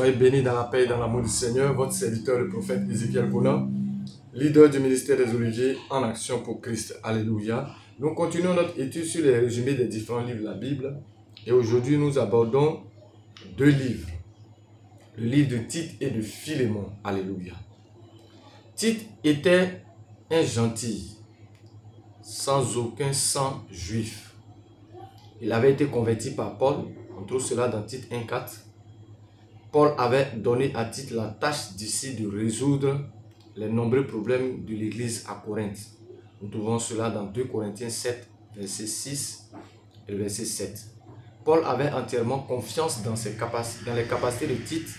Soyez bénis dans la paix et dans l'amour du Seigneur, votre serviteur, le prophète Ezekiel Bona, leader du ministère des Oliviers en action pour Christ. Alléluia. Nous continuons notre étude sur les résumés des différents livres de la Bible. Et aujourd'hui, nous abordons deux livres. Le livre de Tite et de Philémon. Alléluia. Tite était un gentil, sans aucun sang juif. Il avait été converti par Paul. On trouve cela dans Tite 1,4. Paul avait donné à Tite la tâche d'ici de résoudre les nombreux problèmes de l'église à Corinthe. Nous trouvons cela dans 2 Corinthiens 7, verset 6 et verset 7. Paul avait entièrement confiance dans les capacités de Tite,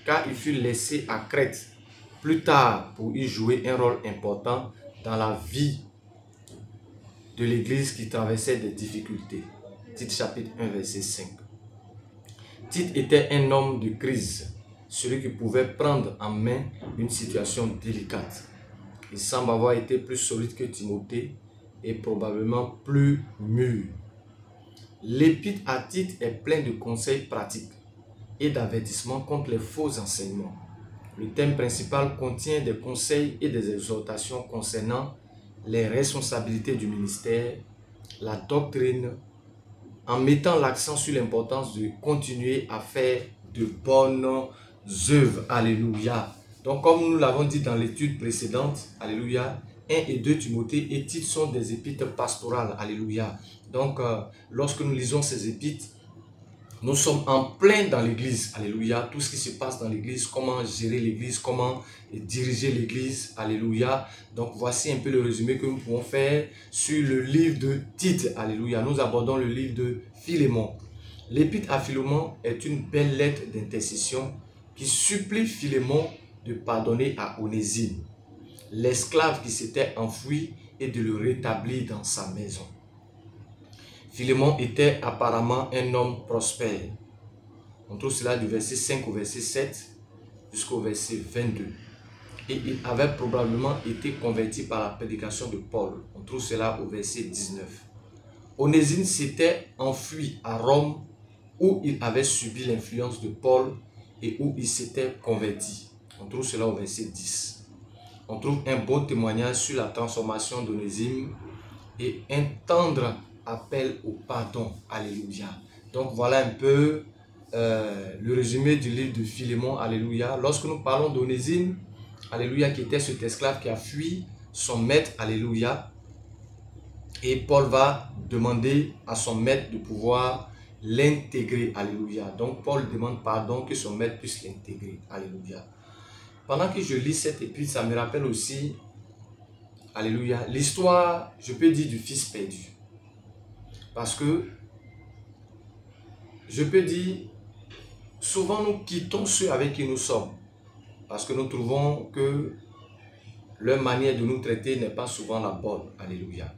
car il fut laissé à Crète plus tard pour y jouer un rôle important dans la vie de l'église qui traversait des difficultés. Tite chapitre 1, verset 5. Tite était un homme de crise, celui qui pouvait prendre en main une situation délicate. Il semble avoir été plus solide que Timothée et probablement plus mûr. L'épître à Tite est plein de conseils pratiques et d'avertissements contre les faux enseignements. Le thème principal contient des conseils et des exhortations concernant les responsabilités du ministère, la doctrine, en mettant l'accent sur l'importance de continuer à faire de bonnes œuvres. Alléluia. Donc, comme nous l'avons dit dans l'étude précédente, alléluia, 1 et 2 Timothée et Tite sont des épîtres pastorales. Alléluia. Donc, lorsque nous lisons ces épîtres, nous sommes en plein dans l'église. Alléluia. Tout ce qui se passe dans l'église, comment gérer l'église, comment diriger l'église. Alléluia. Donc, voici un peu le résumé que nous pouvons faire sur le livre de Tite. Alléluia. Nous abordons le livre de Philémon. L'épître à Philémon est une belle lettre d'intercession qui supplie Philémon de pardonner à Onésime, l'esclave qui s'était enfoui, et de le rétablir dans sa maison. Philémon était apparemment un homme prospère. On trouve cela du verset 5 au verset 7 jusqu'au verset 22. Et il avait probablement été converti par la prédication de Paul. On trouve cela au verset 19. Onésime s'était enfui à Rome où il avait subi l'influence de Paul et où il s'était converti. On trouve cela au verset 10. On trouve un beau témoignage sur la transformation d'Onésime et un tendre appel au pardon. Alléluia. Donc voilà un peu le résumé du livre de Philémon. Alléluia. Lorsque nous parlons d'Onésime, alléluia, qui était cet esclave qui a fui son maître, alléluia, et Paul va demander à son maître de pouvoir l'intégrer, alléluia. Donc Paul demande pardon, que son maître puisse l'intégrer, alléluia. Pendant que je lis cette épître, ça me rappelle aussi, alléluia, l'histoire, je peux dire, du fils perdu. Parce que, je peux dire, souvent nous quittons ceux avec qui nous sommes. Parce que nous trouvons que leur manière de nous traiter n'est pas souvent la bonne. Alléluia.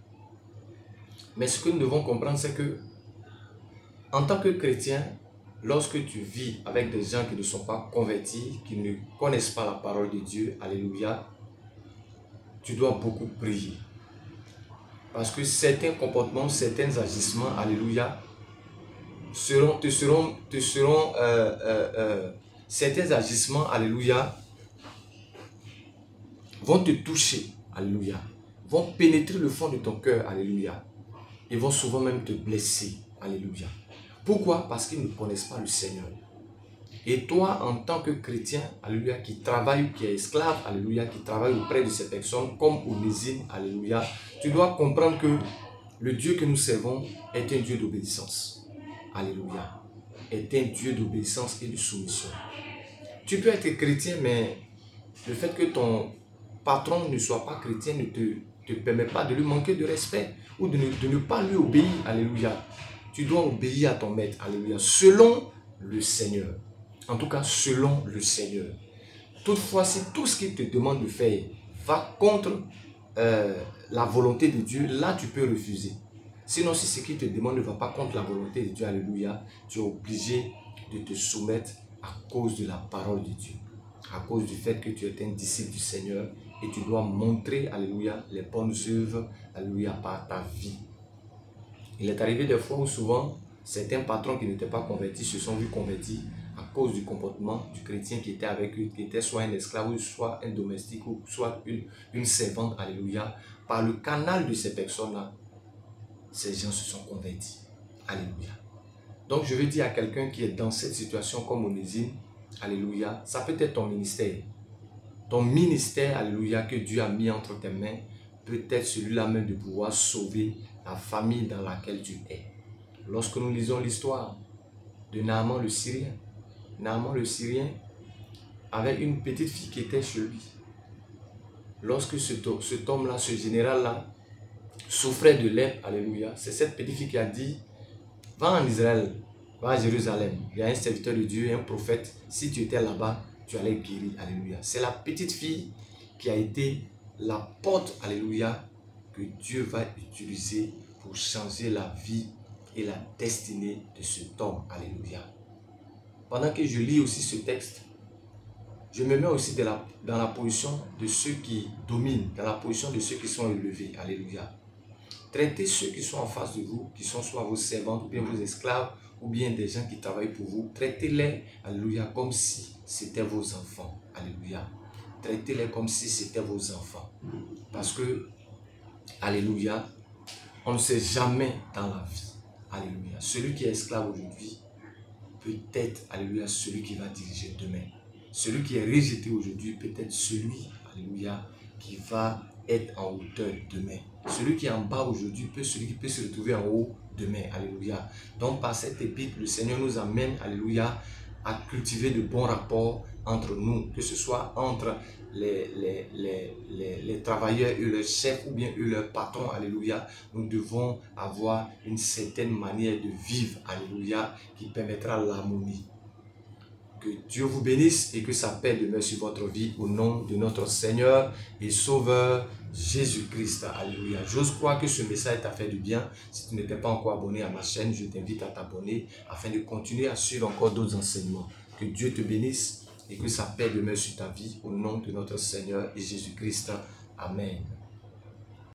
Mais ce que nous devons comprendre, c'est que, en tant que chrétien, lorsque tu vis avec des gens qui ne sont pas convertis, qui ne connaissent pas la parole de Dieu, alléluia, tu dois beaucoup prier. Parce que certains comportements, certains agissements, alléluia, certains agissements, alléluia, vont te toucher, alléluia, vont pénétrer le fond de ton cœur, alléluia, et vont souvent même te blesser, alléluia. Pourquoi? Parce qu'ils ne connaissent pas le Seigneur. Et toi, en tant que chrétien, alléluia, qui travaille, qui est esclave, alléluia, qui travaille auprès de ces personnes, comme Onésime, alléluia, tu dois comprendre que le Dieu que nous servons est un Dieu d'obéissance. Alléluia. Est un Dieu d'obéissance et de soumission. Tu peux être chrétien, mais le fait que ton patron ne soit pas chrétien ne te permet pas de lui manquer de respect ou de ne pas lui obéir. Alléluia. Tu dois obéir à ton maître. Alléluia. Selon le Seigneur. En tout cas, selon le Seigneur. Toutefois, si tout ce qu'il te demande de faire va contre la volonté de Dieu, là tu peux refuser. Sinon, si ce qu'il te demande ne va pas contre la volonté de Dieu, alléluia, tu es obligé de te soumettre à cause de la parole de Dieu. À cause du fait que tu es un disciple du Seigneur et tu dois montrer, alléluia, les bonnes œuvres, alléluia, par ta vie. Il est arrivé des fois où souvent, certains patrons qui n'étaient pas convertis se sont vus convertis à cause du comportement du chrétien qui était avec eux, qui était soit un esclave, ou soit un domestique, ou soit une servante, alléluia. Par le canal de ces personnes-là, ces gens se sont convertis. Alléluia. Donc je veux dire à quelqu'un qui est dans cette situation comme Onésime, alléluia, ça peut être ton ministère. Ton ministère, alléluia, que Dieu a mis entre tes mains, peut être celui-là même de pouvoir sauver la famille dans laquelle tu es. Lorsque nous lisons l'histoire de Naaman le Syrien, Naaman le Syrien avait une petite fille qui était chez lui. Lorsque cet homme-là, ce général-là, souffrait de lèpre, alléluia, c'est cette petite fille qui a dit, va en Israël, va à Jérusalem, il y a un serviteur de Dieu, un prophète, si tu étais là-bas, tu allais guérir, alléluia. C'est la petite fille qui a été la porte, alléluia, que Dieu va utiliser pour changer la vie et la destinée de cet homme, alléluia. Pendant que je lis aussi ce texte, je me mets aussi dans la position de ceux qui dominent, dans la position de ceux qui sont élevés, alléluia. Traitez ceux qui sont en face de vous, qui sont soit vos servantes, ou bien vos esclaves, ou bien des gens qui travaillent pour vous. Traitez-les, alléluia, comme si c'était vos enfants, alléluia. Traitez-les comme si c'était vos enfants. Parce que, alléluia, on ne sait jamais dans la vie, alléluia. Celui qui est esclave aujourd'hui peut être, alléluia, celui qui va diriger demain. Celui qui est rejeté aujourd'hui peut être celui, alléluia, qui va être en hauteur demain. Celui qui est en bas aujourd'hui peut être celui qui peut se retrouver en haut demain. Alléluia. Donc par cette épître, le Seigneur nous amène, alléluia, à cultiver de bons rapports entre nous, que ce soit entre les travailleurs et leurs chefs ou bien eux leurs patrons, alléluia. Nous devons avoir une certaine manière de vivre, alléluia, qui permettra l'harmonie. Que Dieu vous bénisse et que sa paix demeure sur votre vie au nom de notre Seigneur et Sauveur Jésus-Christ. Alléluia. J'ose croire que ce message t'a fait du bien. Si tu n'étais pas encore abonné à ma chaîne, je t'invite à t'abonner afin de continuer à suivre encore d'autres enseignements. Que Dieu te bénisse et que sa paix demeure sur ta vie au nom de notre Seigneur et Jésus-Christ. Amen.